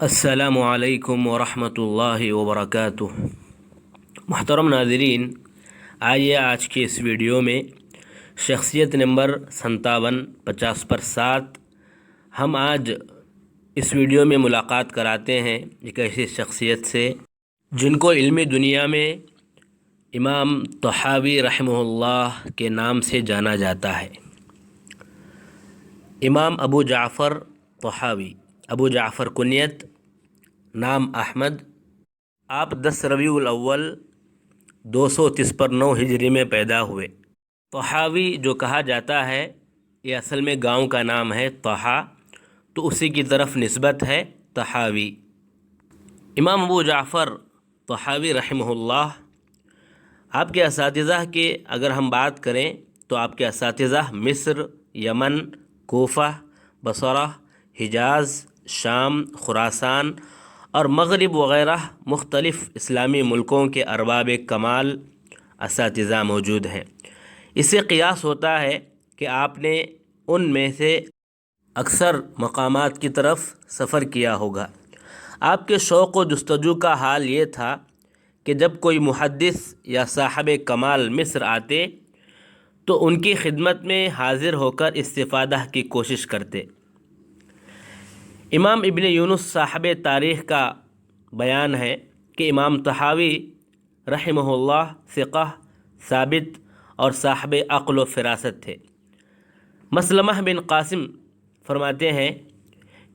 السلام علیکم ورحمۃ اللہ وبرکاتہ۔ محترم ناظرین، آئیے آج کے اس ویڈیو میں شخصیت نمبر 57 پر 7 ہم آج اس ویڈیو میں ملاقات کراتے ہیں ایک ایسی شخصیت سے جن کو علمی دنیا میں امام طحاوی رحمہ اللہ کے نام سے جانا جاتا ہے۔ امام ابو جعفر طحاوی، ابو جعفر کنیت، نام احمد۔ آپ 10 ربیع الاول 253 ہجری میں پیدا ہوئے۔ طحاوی جو کہا جاتا ہے یہ اصل میں گاؤں کا نام ہے طحا، تو اسی کی طرف نسبت ہے طحاوی۔ امام ابو جعفر طحاوی رحمہ اللہ، آپ کے اساتذہ کی اگر ہم بات کریں تو آپ کے اساتذہ مصر، یمن، کوفہ، بصرہ، حجاز، شام، خراسان اور مغرب وغیرہ مختلف اسلامی ملکوں کے ارباب کمال اساتذہ موجود ہیں۔ اس سے قیاس ہوتا ہے کہ آپ نے ان میں سے اکثر مقامات کی طرف سفر کیا ہوگا۔ آپ کے شوق و جستجو کا حال یہ تھا کہ جب کوئی محدث یا صاحب کمال مصر آتے تو ان کی خدمت میں حاضر ہو کر استفادہ کی کوشش کرتے۔ امام ابن یونس صاحب تاریخ کا بیان ہے کہ امام طحاوی رحمہ اللہ ثقہ، ثابت اور صاحب عقل و فراست تھے۔ مسلمہ بن قاسم فرماتے ہیں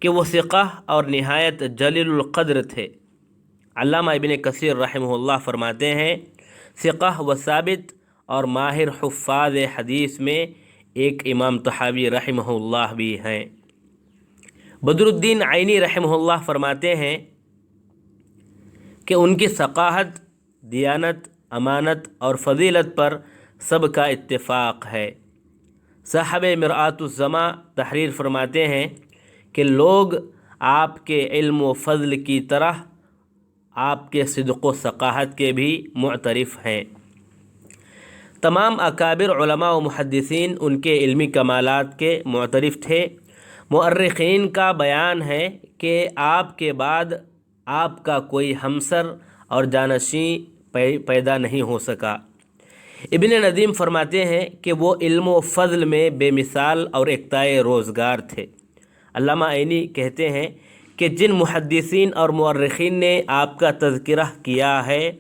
کہ وہ ثقہ اور نہایت جلیل القدر تھے۔ علامہ ابن کثیر رحمہ اللہ فرماتے ہیں ثقہ و ثابت اور ماہر حفاظ حدیث میں ایک امام طحاوی رحمہ اللہ بھی ہیں۔ بدر الدین عینی رحمہ اللہ فرماتے ہیں کہ ان کی ثقافت، دیانت، امانت اور فضیلت پر سب کا اتفاق ہے۔ صاحب مرآت الزماں تحریر فرماتے ہیں کہ لوگ آپ کے علم و فضل کی طرح آپ کے صدق و ثقافت کے بھی معترف ہیں۔ تمام اکابر علماء و محدثین ان کے علمی کمالات کے معترف تھے۔ مؤرخین کا بیان ہے کہ آپ کے بعد آپ کا کوئی ہمسر اور جانشین پیدا نہیں ہو سکا۔ ابن ندیم فرماتے ہیں کہ وہ علم و فضل میں بے مثال اور یکتائے روزگار تھے۔ علامہ عینی کہتے ہیں کہ جن محدثین اور مؤرخین نے آپ کا تذکرہ کیا ہے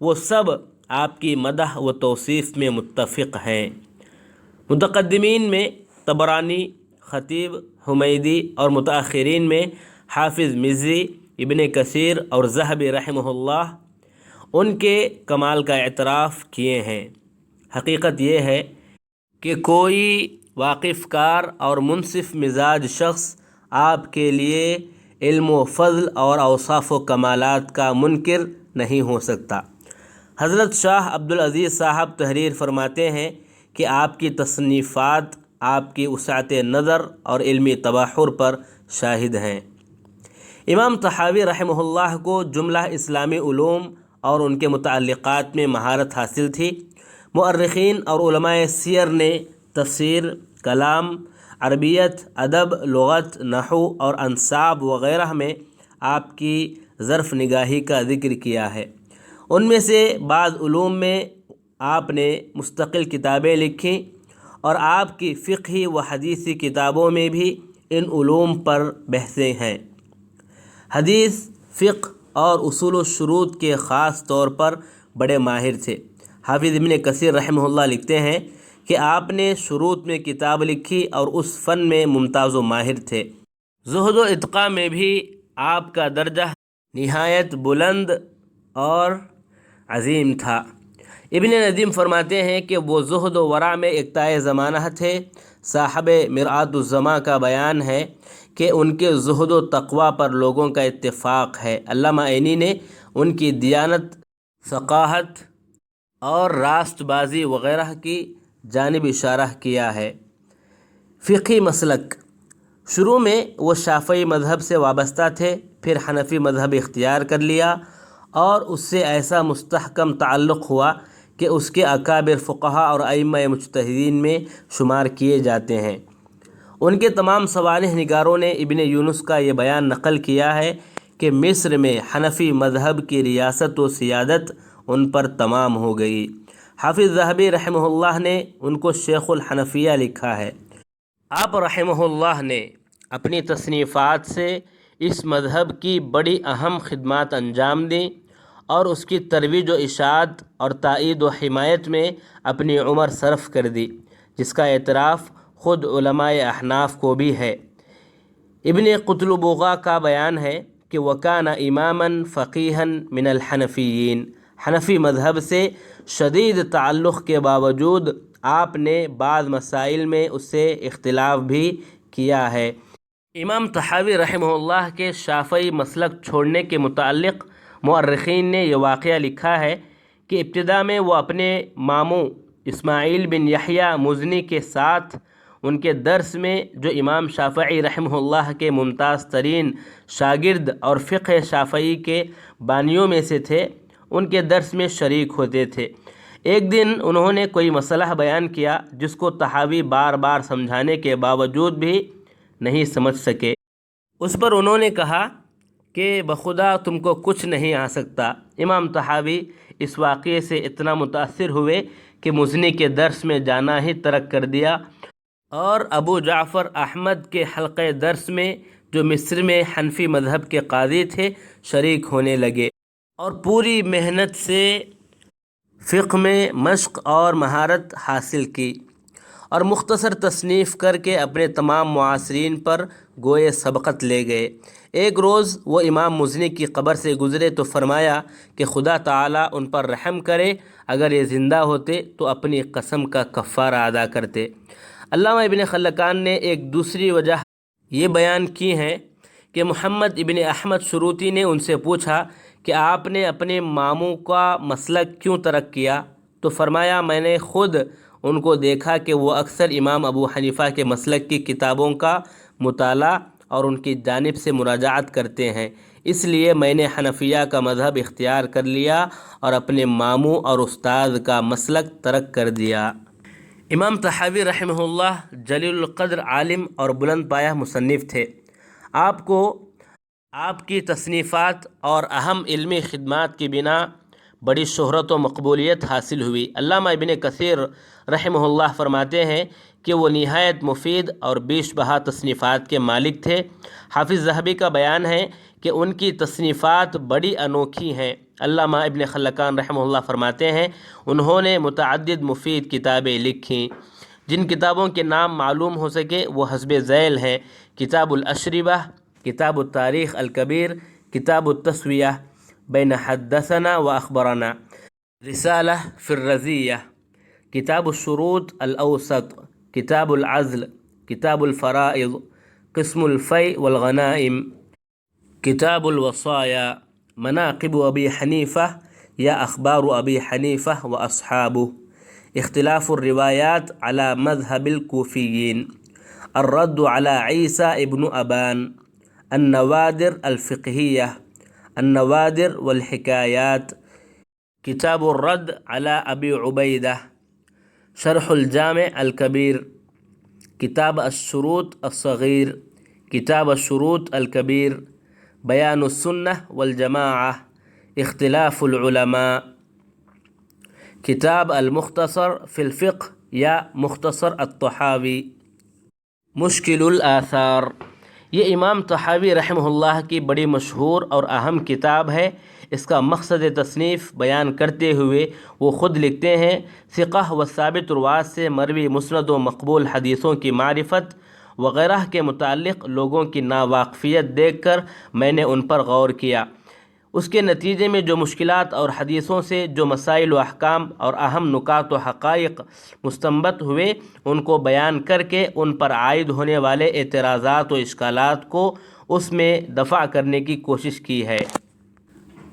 وہ سب آپ کی مدح و توصیف میں متفق ہیں۔ متقدمین میں طبرانی، خطیب، حمیدی اور متاخرین میں حافظ مزی، ابن کثیر اور ذہبی رحمہ اللہ ان کے کمال کا اعتراف کیے ہیں۔ حقیقت یہ ہے کہ کوئی واقف کار اور منصف مزاج شخص آپ کے لیے علم و فضل اور اوصاف و کمالات کا منکر نہیں ہو سکتا۔ حضرت شاہ عبدالعزیز صاحب تحریر فرماتے ہیں کہ آپ کی تصنیفات آپ کی وسعت نظر اور علمی تبحر پر شاہد ہیں۔ امام طحاوی رحمہ اللہ کو جملہ اسلامی علوم اور ان کے متعلقات میں مہارت حاصل تھی۔ مؤرخین اور علماء سیر نے تفسیر، کلام، عربیت، ادب، لغت، نحو اور انساب وغیرہ میں آپ کی ظرف نگاہی کا ذکر کیا ہے۔ ان میں سے بعض علوم میں آپ نے مستقل کتابیں لکھیں اور آپ کی فقہی و حدیثی کتابوں میں بھی ان علوم پر بحثیں ہیں۔ حدیث، فقہ اور اصول و شروط کے خاص طور پر بڑے ماہر تھے۔ حافظ ابن کثیر رحمہ اللہ لکھتے ہیں کہ آپ نے شروط میں کتاب لکھی اور اس فن میں ممتاز و ماہر تھے۔ زہد و اتقاء میں بھی آپ کا درجہ نہایت بلند اور عظیم تھا۔ ابن ندیم فرماتے ہیں کہ وہ زہد و ورع میں یکتائے زمانہ تھے۔ صاحب مرآت الزماں کا بیان ہے کہ ان کے زہد و تقوی پر لوگوں کا اتفاق ہے۔ علامہ عینی نے ان کی دیانت، ثقافت اور راست بازی وغیرہ کی جانب اشارہ کیا ہے۔ فقہی مسلک: شروع میں وہ شافعی مذہب سے وابستہ تھے، پھر حنفی مذہب اختیار کر لیا اور اس سے ایسا مستحکم تعلق ہوا کہ اس کے اکابر فقہا اور ائمہ مجتہدین میں شمار کیے جاتے ہیں۔ ان کے تمام صوالح نگاروں نے ابن یونس کا یہ بیان نقل کیا ہے کہ مصر میں حنفی مذہب کی ریاست و سیادت ان پر تمام ہو گئی۔ حافظ ذہبی رحمہ اللہ نے ان کو شیخ الحنفیہ لکھا ہے۔ آپ رحمہ اللہ نے اپنی تصنیفات سے اس مذہب کی بڑی اہم خدمات انجام دیں اور اس کی ترویج و اشاعت اور تائید و حمایت میں اپنی عمر صرف کر دی، جس کا اعتراف خود علماء احناف کو بھی ہے۔ ابن قتلبغہ کا بیان ہے کہ وَكَانَ إِمَامًا فَقِيهًا مِنَ الْحَنَفِيِّينَ، حنفی مذہب سے شدید تعلق کے باوجود آپ نے بعض مسائل میں اس سے اختلاف بھی کیا ہے۔ امام طحاوی رحمہ اللہ کے شافعی مسلک چھوڑنے کے متعلق مورخین نے یہ واقعہ لکھا ہے کہ ابتدا میں وہ اپنے ماموں اسماعیل بن یحییٰ مزنی کے ساتھ ان کے درس میں، جو امام شافعی رحمہ اللہ کے ممتاز ترین شاگرد اور فقہ شافعی کے بانیوں میں سے تھے، ان کے درس میں شریک ہوتے تھے۔ ایک دن انہوں نے کوئی مسئلہ بیان کیا جس کو طحاوی بار بار سمجھانے کے باوجود بھی نہیں سمجھ سکے۔ اس پر انہوں نے کہا کہ بخدا تم کو کچھ نہیں آ سکتا۔ امام طحاوی اس واقعے سے اتنا متاثر ہوئے کہ مزنی کے درس میں جانا ہی ترک کر دیا اور ابو جعفر احمد کے حلقہ درس میں، جو مصر میں حنفی مذہب کے قاضی تھے، شریک ہونے لگے اور پوری محنت سے فقہ میں مشق اور مہارت حاصل کی اور مختصر تصنیف کر کے اپنے تمام معاصرین پر گوئے سبقت لے گئے۔ ایک روز وہ امام مزنی کی قبر سے گزرے تو فرمایا کہ خدا تعالیٰ ان پر رحم کرے، اگر یہ زندہ ہوتے تو اپنی قسم کا کفارہ ادا کرتے۔ علامہ ابن خلکان نے ایک دوسری وجہ یہ بیان کی ہے کہ محمد ابن احمد شروطی نے ان سے پوچھا کہ آپ نے اپنے ماموں کا مسلک کیوں ترک کیا؟ تو فرمایا میں نے خود ان کو دیکھا کہ وہ اکثر امام ابو حنیفہ کے مسلک کی کتابوں کا مطالعہ اور ان کی جانب سے مراجعت کرتے ہیں، اس لیے میں نے حنفیہ کا مذہب اختیار کر لیا اور اپنے ماموں اور استاد کا مسلک ترک کر دیا۔ امام طحاوی رحمہ اللہ جلیل القدر عالم اور بلند پایہ مصنف تھے۔ آپ کو آپ کی تصنیفات اور اہم علمی خدمات کی بنا بڑی شہرت و مقبولیت حاصل ہوئی۔ علامہ ابن کثیر رحمہ اللہ فرماتے ہیں کہ وہ نہایت مفید اور بیش بہا تصنیفات کے مالک تھے۔ حافظ ذہبی کا بیان ہے کہ ان کی تصنیفات بڑی انوکھی ہیں۔ علامہ ابن خلکان رحمہ اللہ فرماتے ہیں انہوں نے متعدد مفید کتابیں لکھیں۔ جن کتابوں کے نام معلوم ہو سکے وہ حسب ذیل ہیں: کتاب الاشربہ، کتاب التاریخ الکبیر، کتاب التسویہ بین حدثنا و اخبرنا، رسالہ فی الرزیہ، کتاب الشروط الاوسط، کتاب العزل، کتاب الفرائض، قسم الفیء والغنائم، کتاب الوصایا، مناقب ابی حنیفہ یا اخبار ابی حنیفہ و اصحابہ، اختلاف الروایات علی مذہب الکوفیین، الرد علی عیسیٰ ابن ابان، النوادر الفقہیہ، النوادر والحکایات، کتاب الرد علی ابی عبیدہ، شرح الجامع الکبیر، کتاب الشروط الصغیر، کتاب الشروط الکبیر، بیان السنہ والجماعہ، اختلاف العلماء، کتاب المختصر فی الفقہ یا مختصر الطحاوی، مشکل الآثار۔ یہ امام طحاوی رحمہ اللہ کی بڑی مشہور اور اہم کتاب ہے۔ اس کا مقصد تصنیف بیان کرتے ہوئے وہ خود لکھتے ہیں: ثقہ و ثابت روات سے مروی مسند و مقبول حدیثوں کی معرفت وغیرہ کے متعلق لوگوں کی ناواقفیت دیکھ کر میں نے ان پر غور کیا۔ اس کے نتیجے میں جو مشکلات اور حدیثوں سے جو مسائل و احکام اور اہم نکات و حقائق مستنبط ہوئے، ان کو بیان کر کے ان پر عائد ہونے والے اعتراضات و اشکالات کو اس میں دفع کرنے کی کوشش کی ہے۔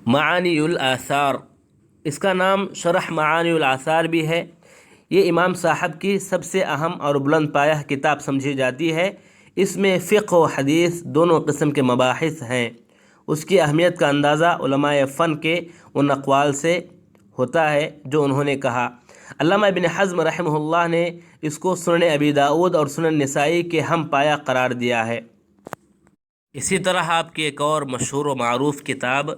معانی الآثار، اس کا نام شرح معانی الآثار بھی ہے۔ یہ امام صاحب کی سب سے اہم اور بلند پایہ کتاب سمجھی جاتی ہے۔ اس میں فقہ و حدیث دونوں قسم کے مباحث ہیں۔ اس کی اہمیت کا اندازہ علماء فن کے ان اقوال سے ہوتا ہے جو انہوں نے کہا۔ علامہ ابن حزم رحمہ اللہ نے اس کو سنن ابی داؤد اور سنن نسائی کے ہم پایہ قرار دیا ہے۔ اسی طرح آپ کی ایک اور مشہور و معروف کتاب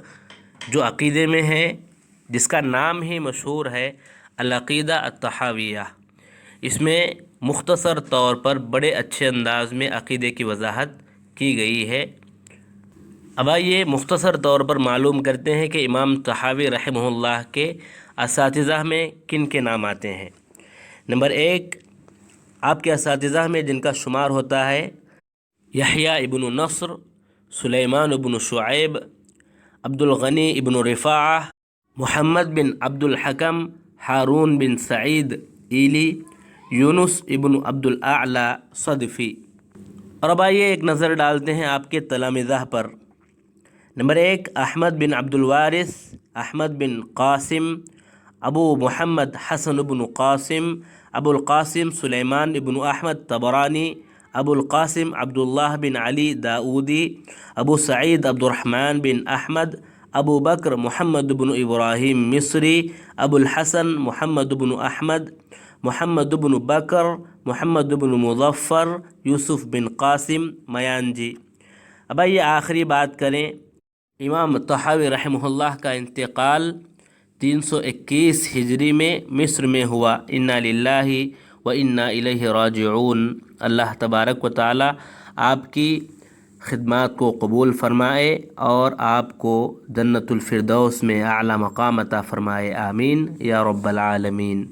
جو عقیدے میں ہے، جس کا نام ہی مشہور ہے، العقیدہ الطحاویہ، اس میں مختصر طور پر بڑے اچھے انداز میں عقیدے کی وضاحت کی گئی ہے۔ اب آئیے مختصر طور پر معلوم کرتے ہیں کہ امام طحاوی رحمہ اللہ کے اساتذہ میں کن کے نام آتے ہیں۔ نمبر 1، آپ کے اساتذہ میں جن کا شمار ہوتا ہے یحییٰ ابن نصر، سلیمان ابن شعیب، عبد الغنی ابن رفاعہ، محمد بن عبد الحکم، ہارون بن سعید ایلی، یونس ابن عبد الاعلی صدفی۔ اور اب آئیے ایک نظر ڈالتے ہیں آپ کے تلامذہ پر۔ نمبر 1، احمد بن عبد الوارث، احمد بن قاسم، ابو محمد حسن بن قاسم، ابو القاسم سلیمان ابن احمد طبرانی، ابو القاسم عبداللہ بن علی داؤدی، ابو سعید عبد الرحمن بن احمد، ابو بکر محمد بن ابراہیم مصری، ابو الحسن محمد بن احمد، محمد بن بکر، محمد بن مظفر، یوسف بن قاسم میانجی۔ اب آئیے آخری بات کریں، امام طحاوی رحمہ اللہ کا انتقال 321 ہجری میں مصر میں ہوا۔ انا للہ و انا الیہ راجعون۔ اللہ تبارک و تعالی آپ کی خدمات کو قبول فرمائے اور آپ کو جنت الفردوس میں اعلی مقام عطا فرمائے، آمین یا رب العالمین۔